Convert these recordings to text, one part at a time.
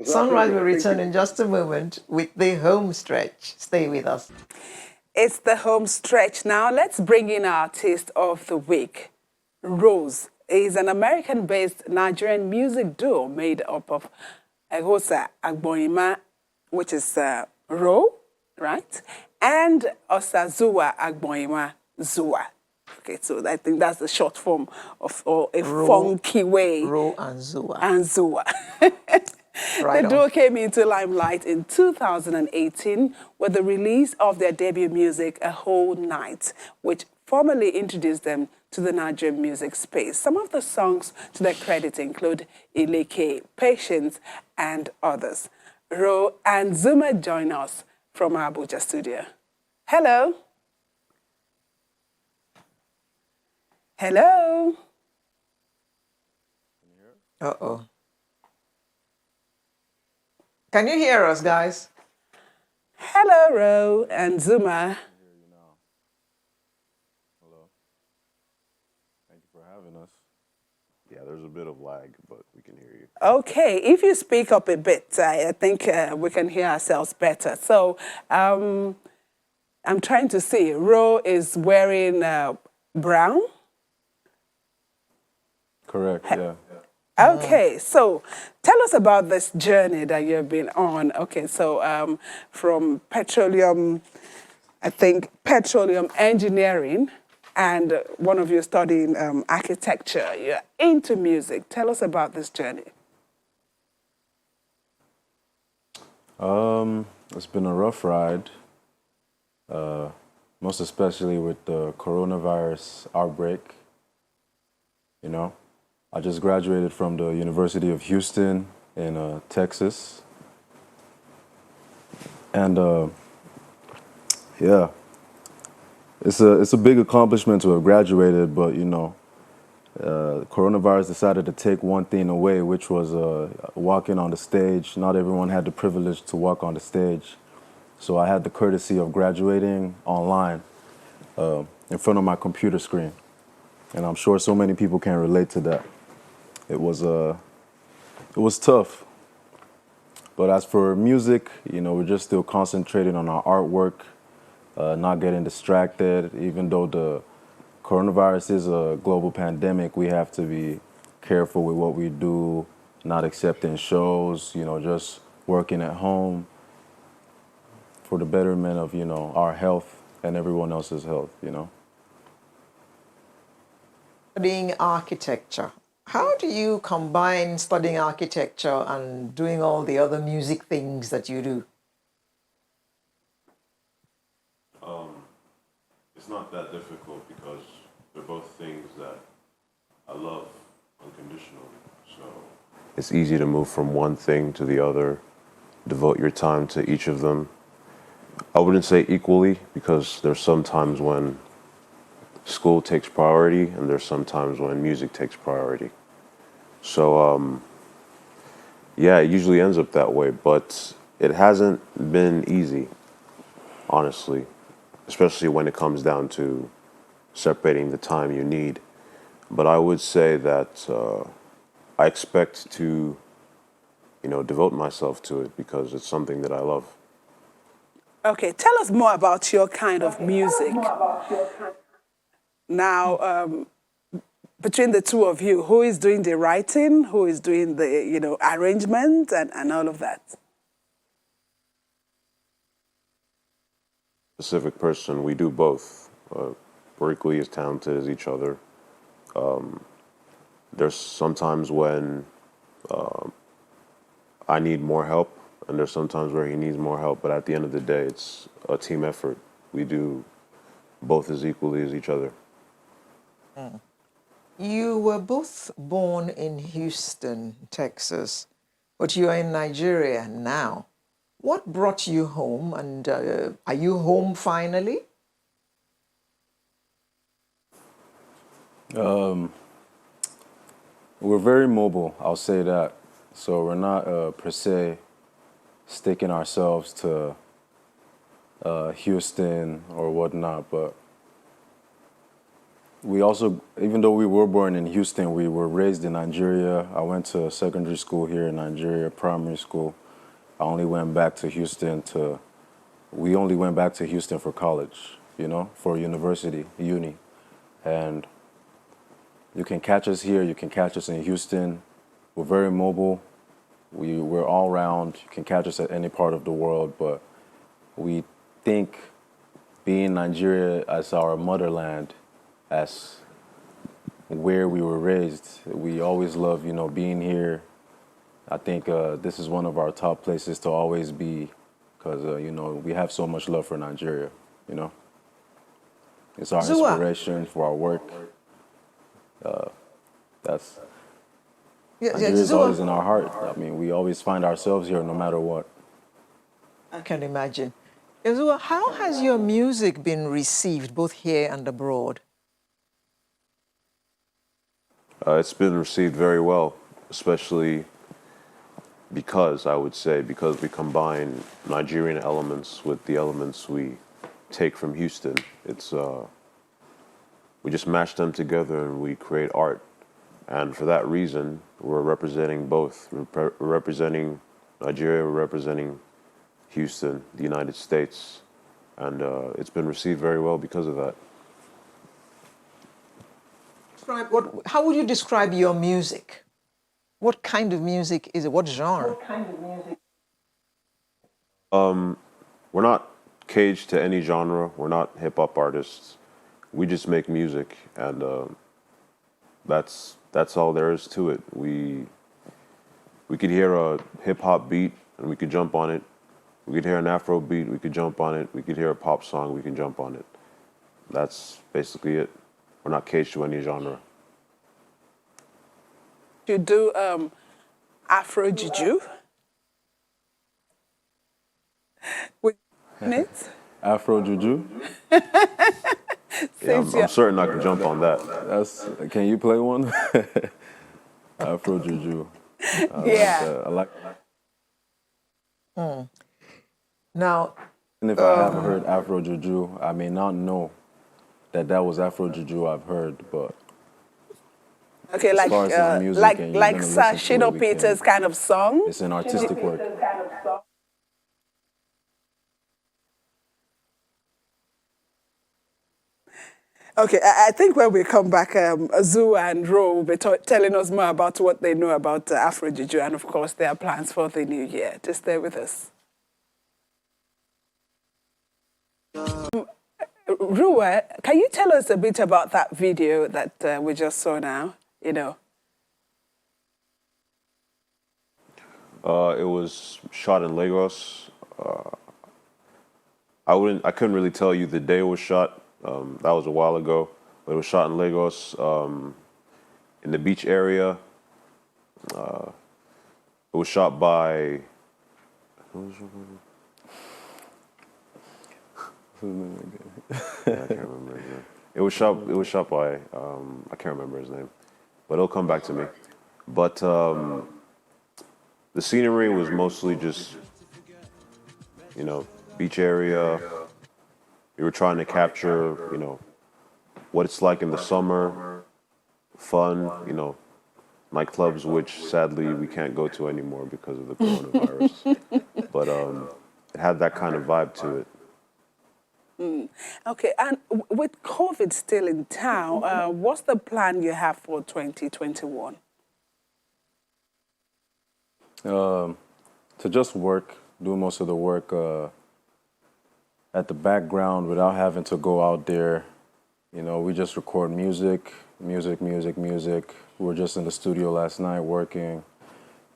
Sunrise will return in just a moment with the home stretch. Stay with us. It's the home stretch now. Let's bring in our artist of the week. Roze is an American-based Nigerian music duo made up of Ehosa Agboima, which is Ro, right? And Osazua Agboima Zua. Okay, so I think that's the short form of or a funky way. Ro and Zua. And Zua. Right The on. duo came into limelight in 2018 with the release of their debut music, A Whole Night, which formally introduced them to the Nigerian music space. Some of the songs to their credit include Ileke, Patience, and others. Ro and Zuma join us from our Abuja studio. Hello. Hello. Uh-oh. Can you hear us, guys? Hello, Ro and Zuma. I hear you now. Hello. Thank you for having us. Yeah, there's a bit of lag, but we can hear you. Okay, if you speak up a bit, I think we can hear ourselves better. So I'm trying to see. Ro is wearing brown. Correct, yeah. Okay, so tell us about this journey that you've been on. Okay, so from petroleum, I think petroleum engineering, and one of you studying architecture. You're into music. Tell us about this journey. It's been a rough ride, most especially with the coronavirus outbreak. You know, I just graduated from the University of Houston in Texas. And yeah, it's a big accomplishment to have graduated, but you know, coronavirus decided to take one thing away, which was walking on the stage. Not everyone had the privilege to walk on the stage. So I had the courtesy of graduating online in front of my computer screen. And I'm sure so many people can relate to that. It was tough. But as for music, you know, we're just still concentrating on our artwork, not getting distracted. Even though the coronavirus is a global pandemic, we have to be careful with what we do, not accepting shows, you know, just working at home for the betterment of, you know, our health and everyone else's health, you know. Studying architecture. How do you combine studying architecture and doing all the other music things that you do? It's not that difficult because they're both things that I love unconditionally. So it's easy to move from one thing to the other, devote your time to each of them. I wouldn't say equally because there's some times when school takes priority and there's some times when music takes priority. So yeah, it usually ends up that way, but it hasn't been easy, honestly, especially when it comes down to separating the time you need. But I would say that I expect to, you know, devote myself to it because it's something that I love. Okay, tell us more about your kind of music. Now, between the two of you, who is doing the writing, who is doing the, you know, arrangement and all of that? Specific person, we do both. We're equally as talented as each other. There's sometimes when I need more help, and there's sometimes where he needs more help. But at the end of the day, it's a team effort. We do both as equally as each other. You were both born in Houston, Texas, but you are in Nigeria now. What brought you home, and are you home finally? We're very mobile, I'll say that. So we're not per se sticking ourselves to Houston or whatnot, but we also, even though we were born in Houston, we were raised in Nigeria. I went to secondary school here in Nigeria, primary school. I only went back to Houston to, we only went back to Houston for college, you know, for university, uni. And you can catch us here, you can catch us in Houston. We're very mobile. We're all around. You can catch us at any part of the world, but we think being Nigeria as our motherland, as where we were raised, we always love, you know, being here. I think this is one of our top places to always be because, you know, we have so much love for Nigeria, you know. It's our Zua. inspiration for our work. That's Yeah, Nigeria's always Zua, in our heart. I mean, we always find ourselves here no matter what. I can imagine. Zua, how has your music been received both here and abroad? It's been received very well, especially because, I would say, because we combine Nigerian elements with the elements we take from Houston. It's we just mash them together and we create art. And for that reason, we're representing both. We're representing Nigeria, we're representing Houston, the United States, and it's been received very well because of that. How would you describe your music? What kind of music is it? What genre? We're not caged to any genre. We're not hip hop artists. We just make music, and that's all there is to it. We could hear a hip hop beat and we could jump on it. We could hear an Afro beat, we could jump on it. We could hear a pop song, we can jump on it. That's basically it. We're not caged to any genre. You do Afro Juju with it? Afro Juju? Yeah, I'm certain I can jump on that. Can you play one? Afro Juju. Yeah. I like Now, And if I have heard Afro Juju, I may not know that that was Afro Juju I've heard, but Okay, as like far as his music and you're like gonna Sir listen to Shino it, we can- Peters kind of song. it's an artistic work. Okay, I think when we come back, Zoo and Ro will be telling us more about what they know about Afro Juju and, of course, their plans for the new year. Just stay with us. Ruwa, can you tell us a bit about that video that we just saw now? You know. It was shot in Lagos. I couldn't really tell you the day it was shot. That was a while ago. But it was shot in Lagos, in the beach area. It was shot by. I can't remember his name. It was shot by. I can't remember his name, but it'll come back to me. But the scenery was mostly just, beach area. We were trying to capture, what it's like in the summer, fun, nightclubs, which sadly we can't go to anymore because of the coronavirus. But it had that kind of vibe to it. Okay, and with COVID still in town, what's the plan you have for 2021? To just work, do most of the work at the background without having to go out there. We just record music. We were just in the studio last night working.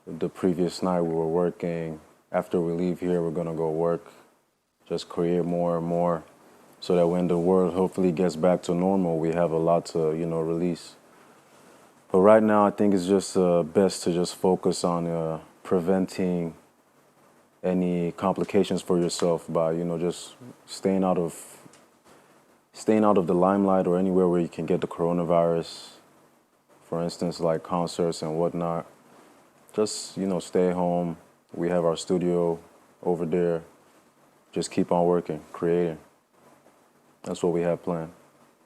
The previous night we were working. After we leave here, we're gonna go work. Just create more and more so that when the world hopefully gets back to normal, we have a lot to, release. But right now, I think it's just best to just focus on preventing any complications for yourself by, just staying out of the limelight or anywhere where you can get the coronavirus. For instance, like concerts and whatnot. Just, stay home. We have our studio over there. Just keep on working, creating. That's what we have planned.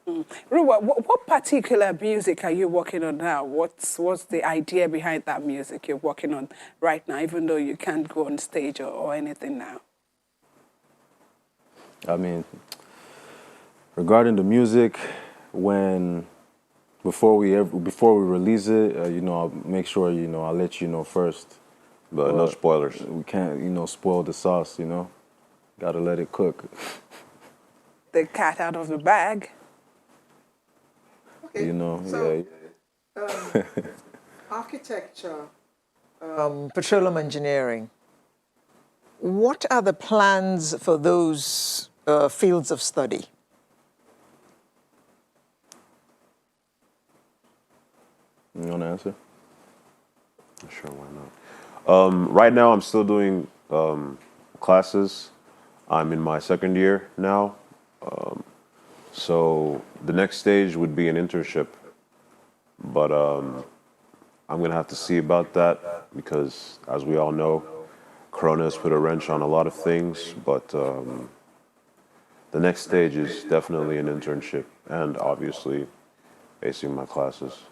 Ruwa, what particular music are you working on now? What's the idea behind that music you're working on right now, even though you can't go on stage or anything now? I mean, regarding the music, before we release it, I'll make sure I'll let you know first. But no spoilers. We can't spoil the sauce. Gotta let it cook. The cat out of the bag. Okay. So, Yeah. architecture, petroleum engineering. What are the plans for those fields of study? You want to answer? Sure, why not? Right now, I'm still doing classes. I'm in my second year now. So the next stage would be an internship. But I'm going to have to see about that because, as we all know, Corona has put a wrench on a lot of things. But the next stage is definitely an internship and obviously acing my classes.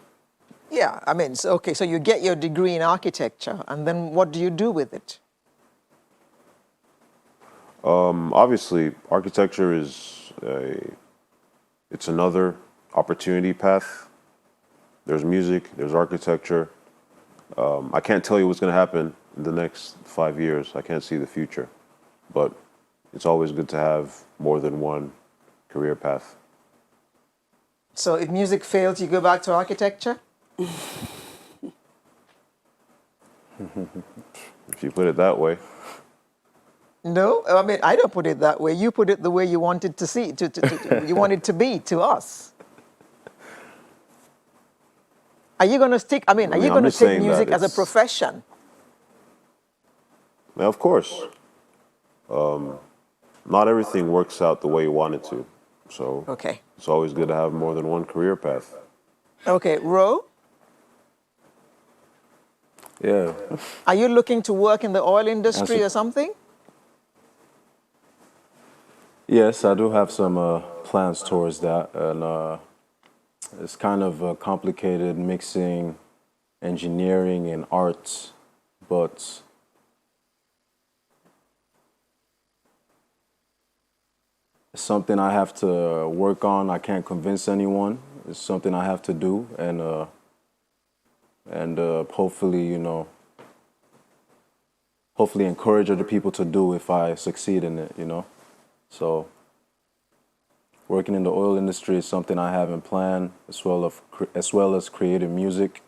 Yeah, I mean, so you get your degree in architecture, and then what do you do with it? Obviously, architecture it's another opportunity path. There's music, there's architecture. I can't tell you what's going to happen in the next 5 years. I can't see the future, but it's always good to have more than one career path. So if music fails, you go back to architecture? If you put it that way. No, I mean, I don't put it that way. You put it the way you want it to see, you want it to be to us. Are you going to stick, are you going to take music as a profession? Yeah, of course. Not everything works out the way you want it to. So Okay. it's always good to have more than one career path. Okay, Ro, Yeah. are you looking to work in the oil industry or something? Yes, I do have some plans towards that, and it's kind of complicated mixing engineering and arts, but it's something I have to work on. I can't convince anyone. It's something I have to do, and hopefully, hopefully encourage other people to do if I succeed in it. So working in the oil industry is something I have in plan, as well as creating music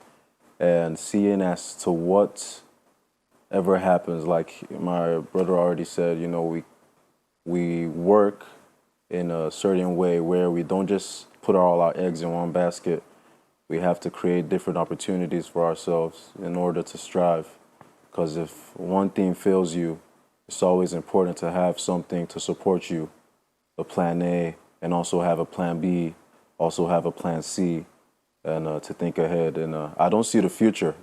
and seeing as to whatever happens. Like my brother already said, we work in a certain way where we don't just put all our eggs in one basket. We have to create different opportunities for ourselves in order to strive. Because if one thing fails you, it's always important to have something to support you, a plan A, and also have a plan B, also have a plan C, and to think ahead. And I don't see the future.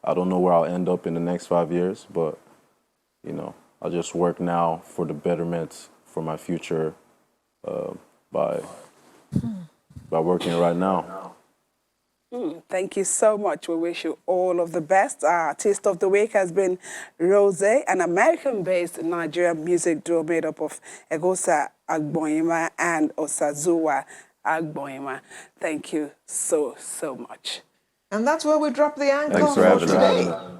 I don't know where I'll end up in the next 5 years, but, I'll just work now for the betterment for my future by working right now. Thank you so much. We wish you all of the best. Our artist of the week has been Roze, an American-based Nigerian music duo made up of Egosa Agboyima and Osazuwa Agboyima. Thank you so much. And that's where we drop the anchor Thanks for for having today. us.